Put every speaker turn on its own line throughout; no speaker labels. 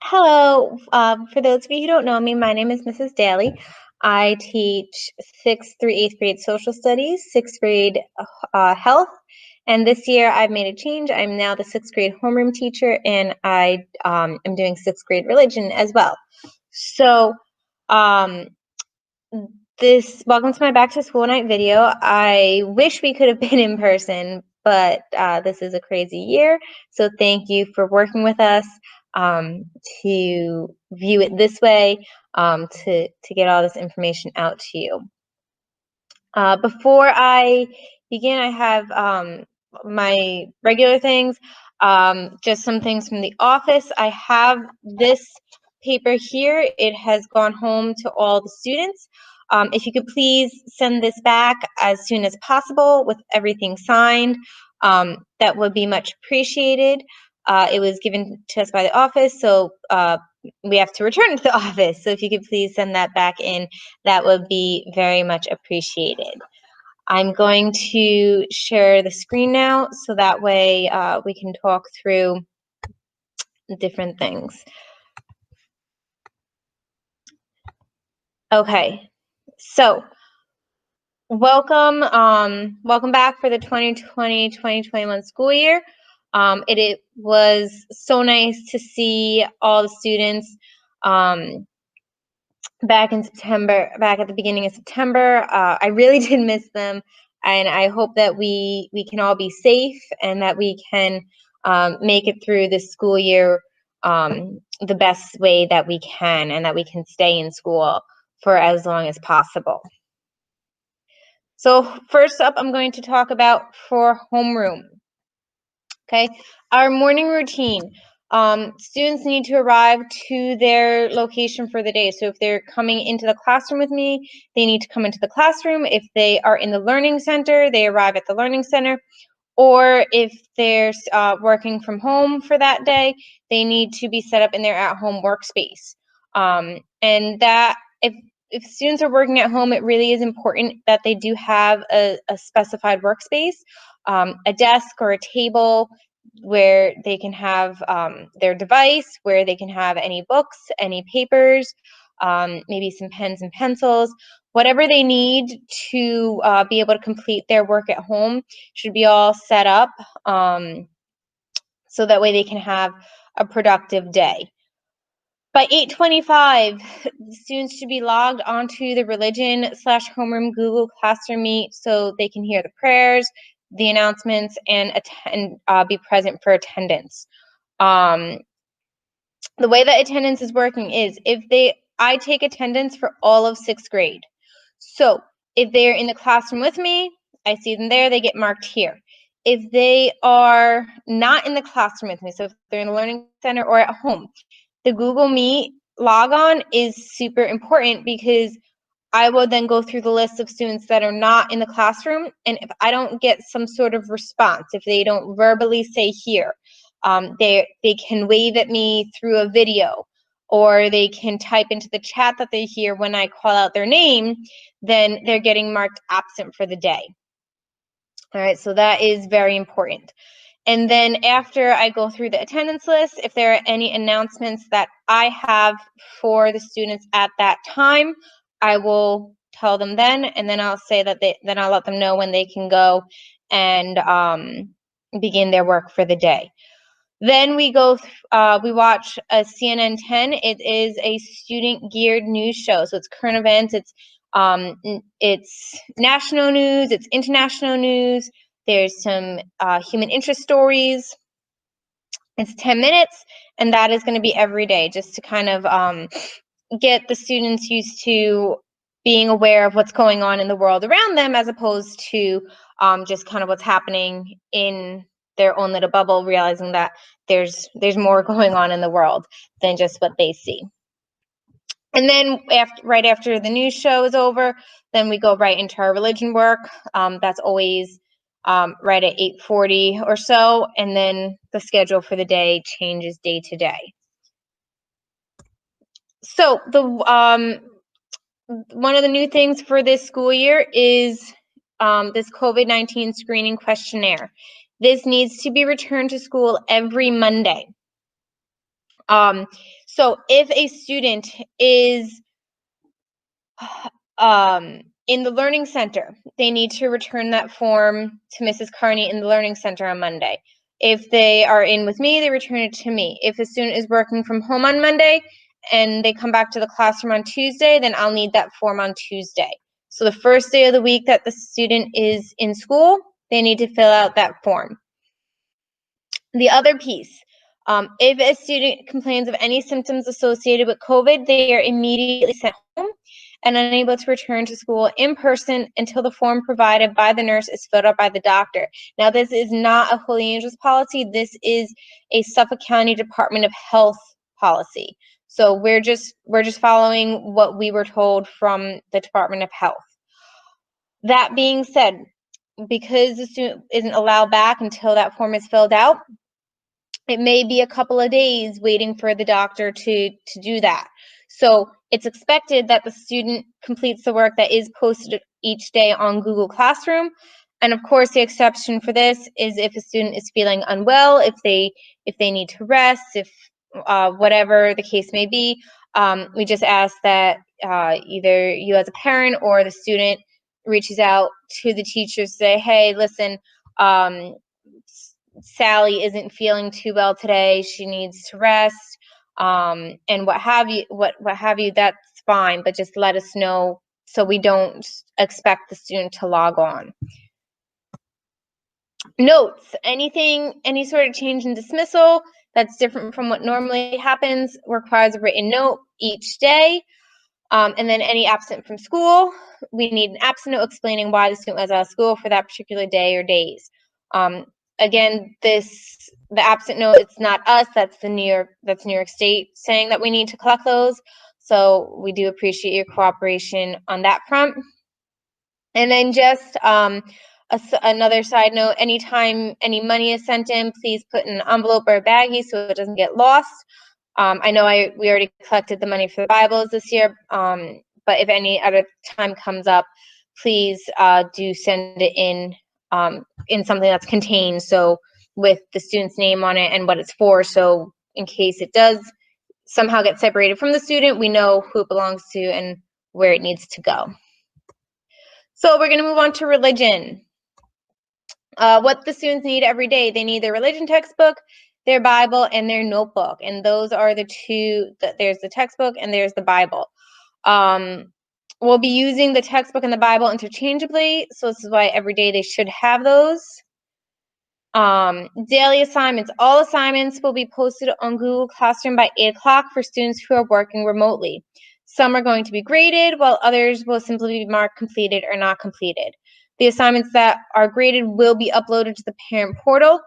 Hello. For those of you who don't know me, my name is Mrs. Daly. I teach 6th through 8th grade social studies, 6th grade health, and this year I've made a change. I'm now the 6th grade homeroom teacher, and I am doing 6th grade religion as well. So, um, welcome to my back to school night video. I wish we could have been in person, but this is a crazy year. So thank you for working with us to view it this way, to get all this information out to you. Before I begin, I have my regular things, just some things from the office. I have this paper here. It has gone home to all the students. If you could please send this back as soon as possible with everything signed, that would be much appreciated. It was given to us by the office, so we have to return it to the office. So if you could please send that back in, that would be very much appreciated. I'm going to share the screen now, so that way we can talk through different things. Okay, so welcome back for the 2020-2021 school year. It was so nice to see all the students back in September, back at the beginning of September. I really did miss them, and I hope that we can all be safe and that we can make it through this school year the best way that we can, and that we can stay in school for as long as possible. So first up, I'm going to talk about for homeroom. Okay, our morning routine. Students need to arrive to their location for the day. So if they're coming into the classroom with me, they need to come into the classroom. If they are in the learning center, they arrive at the learning center. Or if they're working from home for that day, they need to be set up in their at-home workspace. And that if students are working at home, it really is important that they do have a specified workspace, a desk or a table where they can have their device, where they can have any books, any papers, maybe some pens and pencils. Whatever they need to be able to complete their work at home should be all set up, so that way they can have a productive day. By 8:25, students should be logged onto the religion/homeroom Google Classroom Meet so they can hear the prayers, the announcements, and be present for attendance. The way that attendance is working is I take attendance for all of 6th grade. So if they're in the classroom with me, I see them there, they get marked here. If they are not in the classroom with me, so if they're in the learning center or at home, the Google Meet logon is super important, because I will then go through the list of students that are not in the classroom, and if I don't get some sort of response, if they don't verbally say here, they can wave at me through a video, or they can type into the chat that they hear when I call out their name, then they're getting marked absent for the day. All right, so that is very important. And then after I go through the attendance list, if there are any announcements that I have for the students at that time, I will tell them then, and then I'll say that then I'll let them know when they can go and begin their work for the day. Then we watch a CNN 10. It is a student-geared news show, so it's current events. It's national news. It's international news. There's some human interest stories. It's 10 minutes, and that is going to be every day, just to kind of get the students used to being aware of what's going on in the world around them, as opposed to just kind of what's happening in their own little bubble, realizing that there's more going on in the world than just what they see. And then right after the news show is over, then we go right into our religion work. That's always right at 8:40 or so, and then the schedule for the day changes day to day. So one of the new things for this school year is this COVID-19 screening questionnaire. This needs to be returned to school every Monday. So if a student is in the Learning Center, they need to return that form to Mrs. Carney in the Learning Center on Monday. If they are in with me, they return it to me. If a student is working from home on Monday and they come back to the classroom on Tuesday, then I'll need that form on Tuesday. So the first day of the week that the student is in school, they need to fill out that form. The other piece, if a student complains of any symptoms associated with COVID, they are immediately sent home and unable to return to school in person until the form provided by the nurse is filled out by the doctor. Now, this is not a Holy Angels policy. This is a Suffolk County Department of Health policy. So we're just following what we were told from the Department of Health. That being said, because the student isn't allowed back until that form is filled out, it may be a couple of days waiting for the doctor to do that. So it's expected that the student completes the work that is posted each day on Google Classroom. And of course, the exception for this is if a student is feeling unwell, if they need to rest, if whatever the case may be, we just ask that either you as a parent or the student reaches out to the teacher to say, hey, listen, Sally isn't feeling too well today. She needs to rest, and what have you. That's fine, but just let us know so we don't expect the student to log on. Notes, any sort of change in dismissal that's different from what normally happens requires a written note each day. And then any absent from school, we need an absent note explaining why the student was out of school for that particular day or days. Again, the absent note, it's not us, that's New York State saying that we need to collect those. So we do appreciate your cooperation on that front. And then just another side note, anytime any money is sent in, please put in an envelope or a baggie so it doesn't get lost. I know we already collected the money for the Bibles this year, but if any other time comes up, please do send it in something that's contained, so with the student's name on it and what it's for, so in case it does somehow get separated from the student, we know who it belongs to and where it needs to go. So we're going to move on to religion. What the students need every day, they need their religion textbook, their Bible, and their notebook. And those are the two, there's the textbook and there's the Bible. We'll be using the textbook and the Bible interchangeably, so this is why every day they should have those. Daily assignments. All assignments will be posted on Google Classroom by 8 o'clock for students who are working remotely. Some are going to be graded, while others will simply be marked completed or not completed. The assignments that are graded will be uploaded to the parent portal.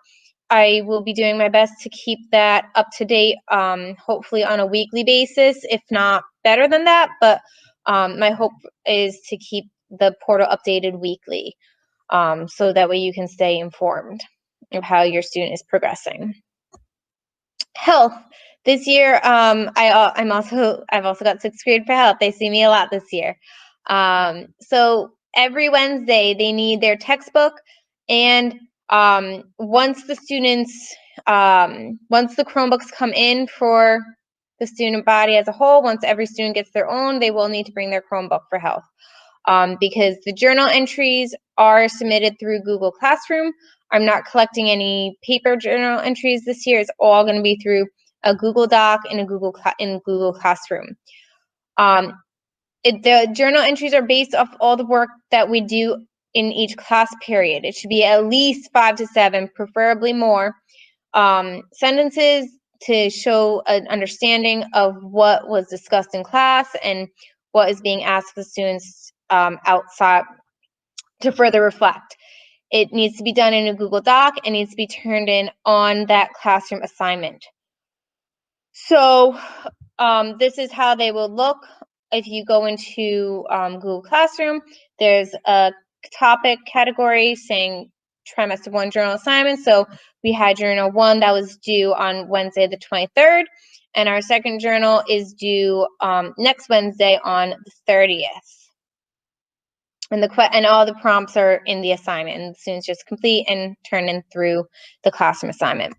I will be doing my best to keep that up to date, hopefully on a weekly basis, if not better than that, but my hope is to keep the portal updated weekly, so that way you can stay informed of how your student is progressing. Health. This year, I've also got 6th grade for health. They see me a lot this year. So every Wednesday they need their textbook, and once the Chromebooks come in for the student body as a whole, once every student gets their own, they will need to bring their Chromebook for health. Because the journal entries are submitted through Google Classroom. I'm not collecting any paper journal entries this year. It's all going to be through a Google Doc and in Google Classroom. The journal entries are based off all the work that we do in each class period. It should be at least 5 to 7, preferably more, sentences to show an understanding of what was discussed in class and what is being asked of the students outside to further reflect. It needs to be done in a Google Doc and needs to be turned in on that classroom assignment. So this is how they will look. If you go into Google Classroom, there's a topic category saying trimester 1 journal assignment. So we had journal 1 that was due on Wednesday the 23rd, and our second journal is due next Wednesday on the 30th. And all the prompts are in the assignment, and the students just complete and turn in through the classroom assignment.